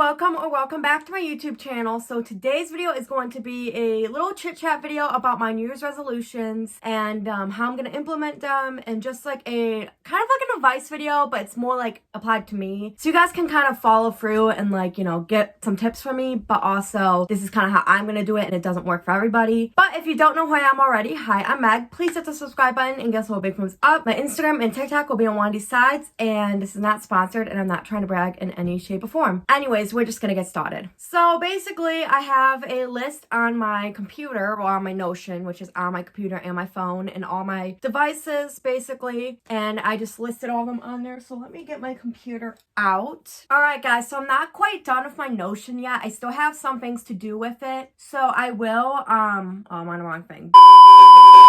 welcome or welcome back to my YouTube channel. So today's video is going to be a little chit chat video about my New Year's resolutions and how I'm going to implement them, and just like a kind of like an advice video, but it's more like applied to me. So you guys can kind of follow through and like, you know, get some tips from me, but also this is kind of how I'm going to do it and it doesn't work for everybody. But if you don't know who I am already, hi, I'm Meg. Please hit the subscribe button and give us a big thumbs up. My Instagram and TikTok will be on one of these sides, and this is not sponsored and I'm not trying to brag in any shape or form. Anyways, we're just gonna get started. So basically, I have a list on my computer, or on my Notion, which is on my computer and my phone and all my devices, basically. And I just listed all of them on there. So let me get my computer out. All right, guys, so I'm not quite done with my Notion yet. I still have some things to do with it. So I will, oh, I'm on the wrong thing.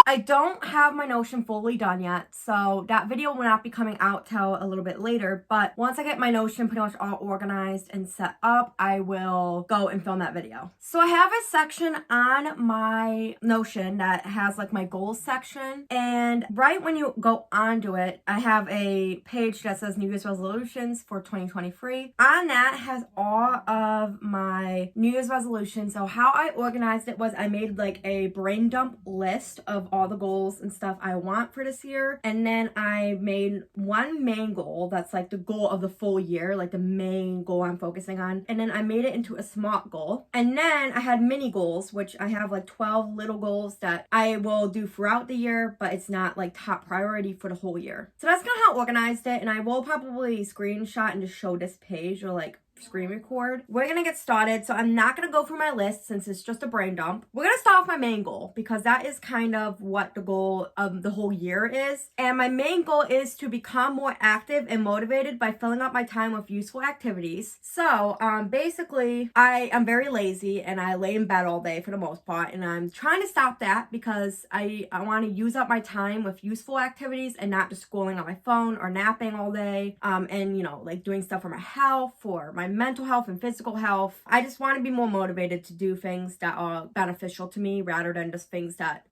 I don't have my Notion fully done yet, so that video will not be coming out till a little bit later, but once I get my Notion pretty much all organized and set up, I will go and film that video. So I have a section on my Notion that has like my goals section, and right when you go onto it, I have a page that says New Year's resolutions for 2023. On that has all of my New Year's resolutions. So how I organized it was I made like a brain dump list of all the goals and stuff I want for this year, and then I made one main goal that's like the goal of the full year, like the main goal I'm focusing on, and then I made it into a SMART goal. And then I had mini goals, which I have like 12 little goals that I will do throughout the year, but it's not like top priority for the whole year. So that's kind of how I organized it, and I will probably screenshot and just show this page, or like screen record. We're gonna get started, so I'm not gonna go through my list since it's just a brain dump. We're gonna start with my main goal because that is kind of what the goal of the whole year is. And my main goal is to become more active and motivated by filling up my time with useful activities. So basically, I am very lazy and I lay in bed all day for the most part, and I'm trying to stop that because I want to use up my time with useful activities and not just scrolling on my phone or napping all day, and you know, like doing stuff for my health, for my mental health and physical health. I just want to be more motivated to do things that are beneficial to me rather than just things that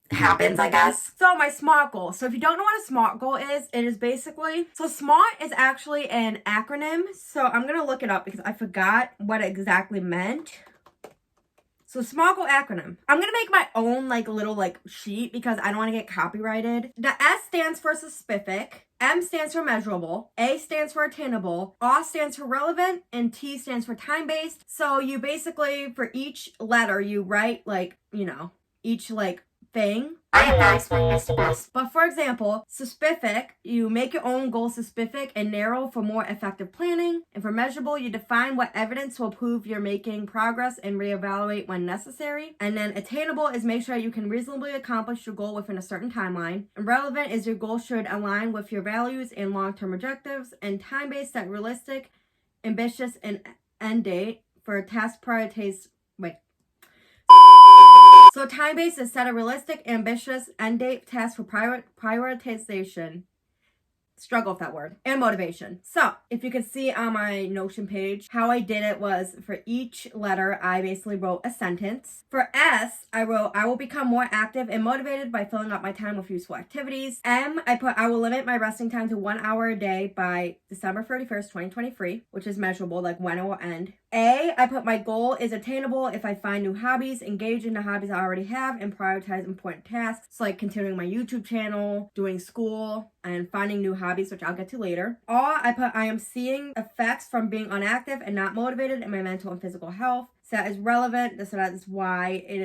happens, I guess. So my SMART goal. So if you don't know what a SMART goal is, it is basically, so SMART is actually an acronym. So I'm going to look it up because I forgot what it exactly meant. So SMART goal acronym. I'm going to make my own like little like sheet because I don't want to get copyrighted. The S stands for specific. M stands for measurable, A stands for attainable, R stands for relevant, and T stands for time-based. So you basically, for each letter, you write like, you know, each like thing. I am not explaining this to us. But for example, specific, you make your own goal specific and narrow for more effective planning. And for measurable, you define what evidence will prove you're making progress and reevaluate when necessary. And then attainable is make sure you can reasonably accomplish your goal within a certain timeline. And relevant is your goal should align with your values and long-term objectives. And time-based, that realistic, ambitious, and end date for task priorities. So time-based is set a realistic, ambitious, end date task for prioritization. Struggle with that word. And motivation. So if you can see on my Notion page, how I did it was for each letter, I basically wrote a sentence. For S, I wrote, I will become more active and motivated by filling up my time with useful activities. M, I put, I will limit my resting time to 1 hour a day by December 31st, 2023, which is measurable, like when it will end. A, I put my goal is attainable if I find new hobbies, engage in the hobbies I already have, and prioritize important tasks, like continuing my YouTube channel, doing school, and finding new hobbies, which I'll get to later. R, I put I am seeing effects from being inactive and not motivated in my mental and physical health. So that is relevant, so that is why it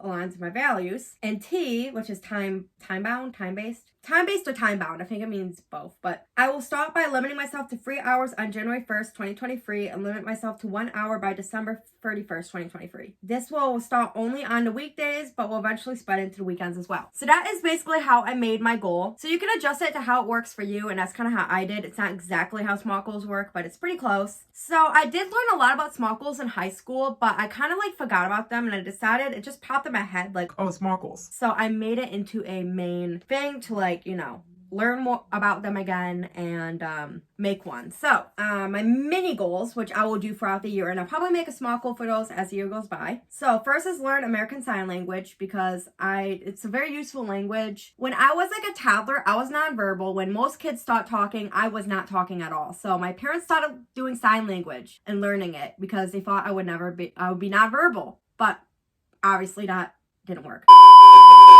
aligns with my values. And T, which is time-bound, time-based. Time-based or time-bound, I think it means both. But I will start by limiting myself to 3 hours on January 1st, 2023, and limit myself to 1 hour by December 31st, 2023. This will start only on the weekdays, but will eventually spread into the weekends as well. So that is basically how I made my goal. So you can adjust it to how it works for you, and that's kind of how I did. It's not exactly how SMART goals work, but it's pretty close. So I did learn a lot about SMART goals in high school, but I kind of like forgot about them, and I decided, it just popped in my head like, oh, SMART goals. So I made it into a main thing to like, you know, learn more about them again and make one. So my mini goals, which I will do throughout the year, and I'll probably make a small goal for those as the year goes by. So first is learn American Sign Language, because it's a very useful language. When I was like a toddler, I was nonverbal. When most kids start talking, I was not talking at all. So my parents started doing sign language and learning it because they thought I would be nonverbal, but obviously that didn't work.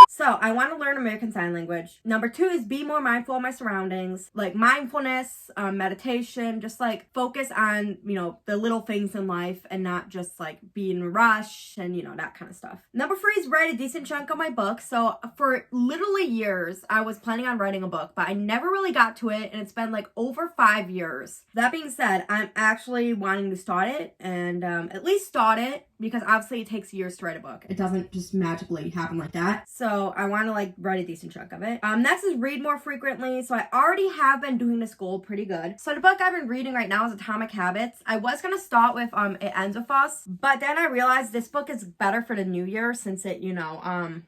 So I want to learn American Sign Language. Number 2 is be more mindful of my surroundings, like mindfulness, meditation, just like focus on, the little things in life and not just like be in a rush and, that kind of stuff. Number 3 is write a decent chunk of my book. So for literally years, I was planning on writing a book, but I never really got to it. And it's been like over 5 years. That being said, I'm actually wanting to start it and at least start it, because obviously it takes years to write a book. It doesn't just magically happen like that. So I want to like write a decent chunk of it. Next is read more frequently. So I already have been doing this goal pretty good. So the book I've been reading right now is Atomic Habits. I was going to start with It Ends With Us, but then I realized this book is better for the new year, since it,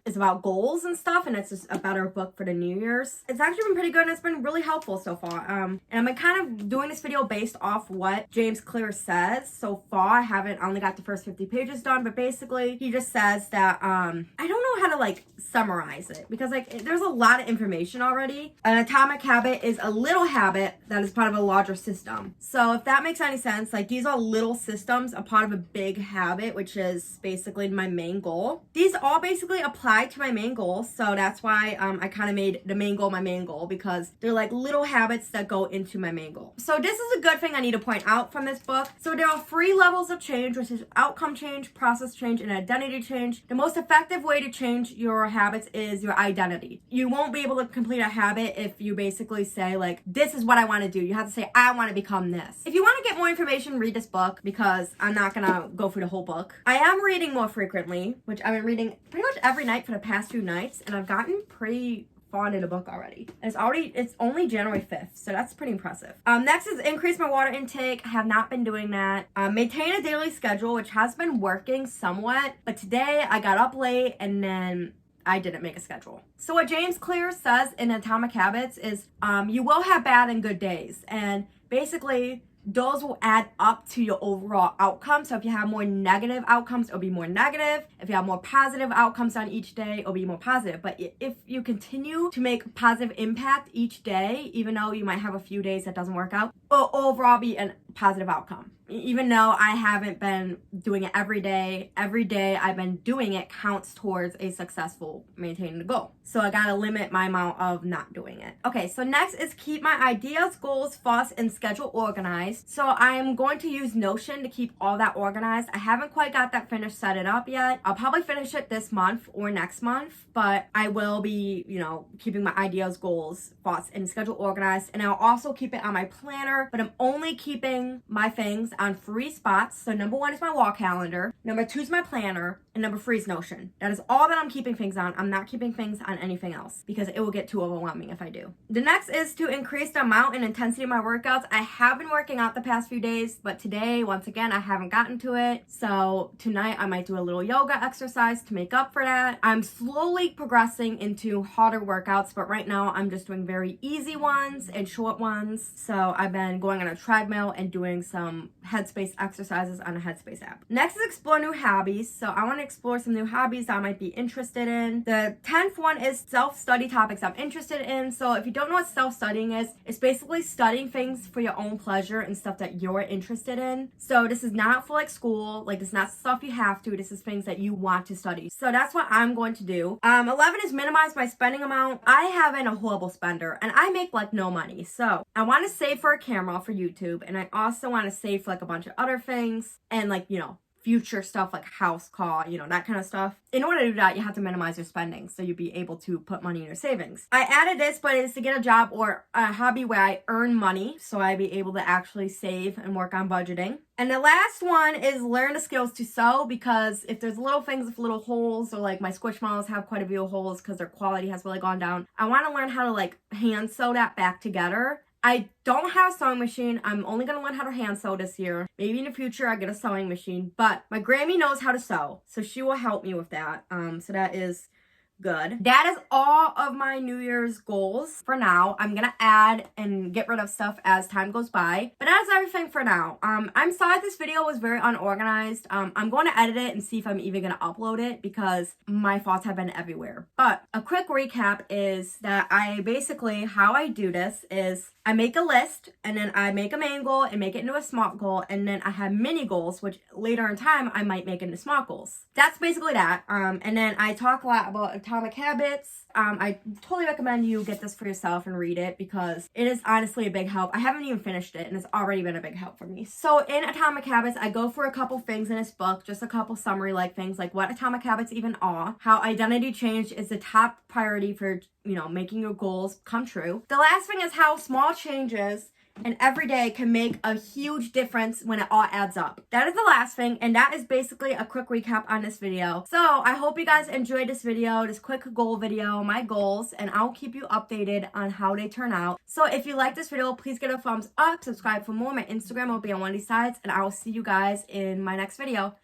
is about goals and stuff, and it's just a better book for the New Year's. It's actually been pretty good and it's been really helpful so far. And I've been kind of doing this video based off what James Clear says so far. I only got the first 50 pages done, but basically he just says that I don't know how to like summarize it, because like there's a lot of information already. An atomic habit is a little habit that is part of a larger system. So if that makes any sense, like these are little systems, a part of a big habit, which is basically my main goal. These all basically apply to my main goal, so that's why I kind of made the main goal my main goal, because they're like little habits that go into my main goal. So this is a good thing I need to point out from this book. So there are 3 levels of change, which is outcome change, process change, and identity change. The most effective way to change your habits is your identity. You won't be able to complete a habit if you basically say like, this is what I want to do. You have to say, I want to become this. If you want to get more information, read this book, because I'm not gonna go through the whole book. I am reading more frequently, which I've been reading pretty much every night for the past 2 nights, and I've gotten pretty far into the book already. And it's only January 5th, so that's pretty impressive. Next is increase my water intake. I have not been doing that. Maintain a daily schedule, which has been working somewhat, but today I got up late and then I didn't make a schedule. So what James Clear says in Atomic Habits is you will have bad and good days, and basically those will add up to your overall outcome. So if you have more negative outcomes, it'll be more negative. If you have more positive outcomes on each day, it'll be more positive. But if you continue to make positive impact each day, even though you might have a few days that doesn't work out, it'll overall be a positive outcome. Even though I haven't been doing it every day I've been doing it counts towards a successful maintaining the goal. So I gotta limit my amount of not doing it. Okay, so next is keep my ideas, goals, thoughts, and schedule organized. So I am going to use Notion to keep all that organized. I haven't quite got that finished, set it up yet. I'll probably finish it this month or next month, but I will be, keeping my ideas, goals, thoughts, and schedule organized. And I'll also keep it on my planner, but I'm only keeping my things on 3 spots. So number 1 is my wall calendar, number 2 is my planner, and number 3 is Notion. That is all that I'm keeping things on. I'm not keeping things on anything else, because it will get too overwhelming if I do. The next is to increase the amount and intensity of my workouts. I have been working out the past few days, but today, once again, I haven't gotten to it. So tonight I might do a little yoga exercise to make up for that. I'm slowly progressing into harder workouts, but right now I'm just doing very easy ones and short ones. So I've been going on a treadmill and doing some Headspace exercises on a Headspace app. Next is explore new hobbies. So I want to explore some new hobbies that I might be interested in. The 10th one is self-study topics I'm interested in. So if you don't know what self-studying is, it's basically studying things for your own pleasure and stuff that you're interested in. So this is not for like school, like this is not stuff you have to, this is things that you want to study. So that's what I'm going to do. 11 is minimize my spending amount. I have been a horrible spender and I make like no money. So I want to save for a camera for YouTube, and I also want to save for like a bunch of other things and like, future stuff like house, car, that kind of stuff. In order to do that, you have to minimize your spending so you'll be able to put money in your savings. I added this, but it's to get a job or a hobby where I earn money, so I'd be able to actually save and work on budgeting. And the last one is learn the skills to sew, because if there's little things with little holes, or like my Squishmallows have quite a few holes because their quality has really gone down, I want to learn how to like hand sew that back together. I don't have a sewing machine. I'm only going to learn how to hand sew this year. Maybe in the future I get a sewing machine. But my Grammy knows how to sew, so she will help me with that. So that is good. That is all of my New Year's goals for now. I'm gonna add and get rid of stuff as time goes by, but that's everything for now. I'm sorry this video was very unorganized. I'm going to edit it and see if I'm even gonna upload it because my thoughts have been everywhere. But a quick recap is that how I do this is I make a list and then I make a main goal and make it into a SMART goal, and then I have mini goals, which later in time I might make into SMART goals. That's basically that. And then I talk a lot about Atomic Habits. I totally recommend you get this for yourself and read it because it is honestly a big help. I haven't even finished it and it's already been a big help for me. So in Atomic Habits, I go for a couple things in this book, just a couple summary like things like what Atomic Habits even are, how identity change is the top priority for, making your goals come true. The last thing is how small changes and every day can make a huge difference when it all adds up. That is the last thing, and that is basically a quick recap on this video. So I hope you guys enjoyed this video, this quick goal video, my goals, and I'll keep you updated on how they turn out. So if you like this video, please give it a thumbs up, subscribe for more. My Instagram will be on one of these sides, and I will see you guys in my next video.